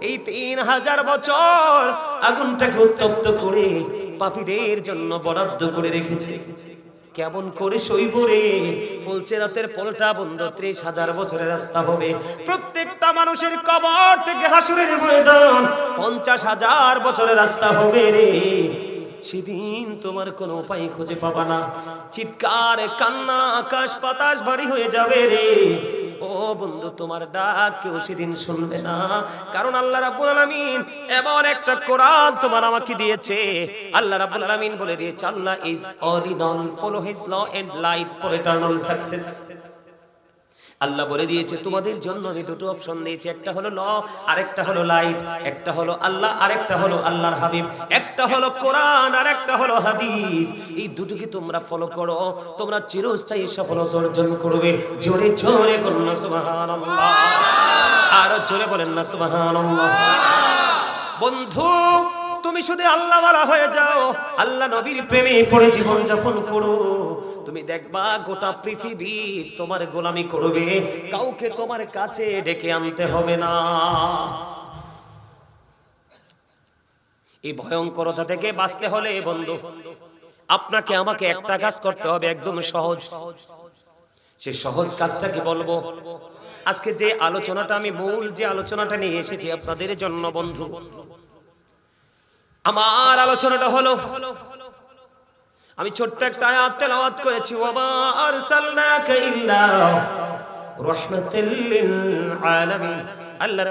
এই 3000 বছর আগুনটাকে উত্তপ্ত করে পাপীদের জন্য বরাদ্দ করে রেখেছে। কেমন করে সইব রে? ফুলচেরাতের পোলটা বন্ধ, 30,000 বছরের রাস্তা হবে। প্রত্যেকটা মানুষের কবর থেকে হাসরের ময়দান 50,000 বছরের রাস্তা হবে রে। সেদিন তোমার কোনো উপায় খুঁজে পাবা না। চিৎকার কান্না আকাশ বাতাস ভারী হয়ে যাবে রে। ও বন্ধু, তোমার ডাক কেউ সেদিন শুনবে না। কারণ আল্লাহ রাব্বুল আলামিন এমন একটা কোরআন তোমার আমাকে দিয়েছে। আল্লাহ রাব্বুল আলামিন বলে দিয়েছে, Allah is all in all, follow his law and light for eternal success. Allah বলে দিয়েছে তোমাদের জন্য আমি দুটো অপশন দিয়েছি, একটা হলো ল, আরেকটা হলো লাইট। একটা হলো আল্লাহ, আরেকটা হলো আল্লাহর হাবিব। একটা হলো কোরআন, আর একটা হলো হাদিস। এই দুটোকে তোমরা ফলো করো, তোমরা চিরস্থায়ী সফলতা অর্জন করবে। জোরে জোরে বলুন না সুবহানাল্লাহ, আরো জোরে বলেন না সুবহানাল্লাহ। বন্ধু, তুমি শুধু আল্লাহওয়ালা হয়ে যাও, আল্লাহ নবীর প্রেমে পড়ে জীবন যাপন করো, তুমি দেখবা গোটা পৃথিবী তোমার গোলামি করবে, কাউকে তোমার কাছে ডেকে আনতে হবে না। এই ভয়ঙ্করতা থেকে বাঁচতে হলে বন্ধু আপনাকে আমাকে একটা কাজ করতে হবে, একদম সহজ। সে সহজ কাজটা কি বলবো? আজকে যে আলোচনাটা আমি মূল যে আলোচনাটা নিয়ে এসেছি আপনাদের জন্য বন্ধু, আমার আলোচনাটা হলো, আমি ছোট্ট একটা আয়াত তেলাওয়াত করেছি, ওয়া মা আরসালনাকা ইল্লা রাহমাতাল লিল আলামিন। আল্লাহ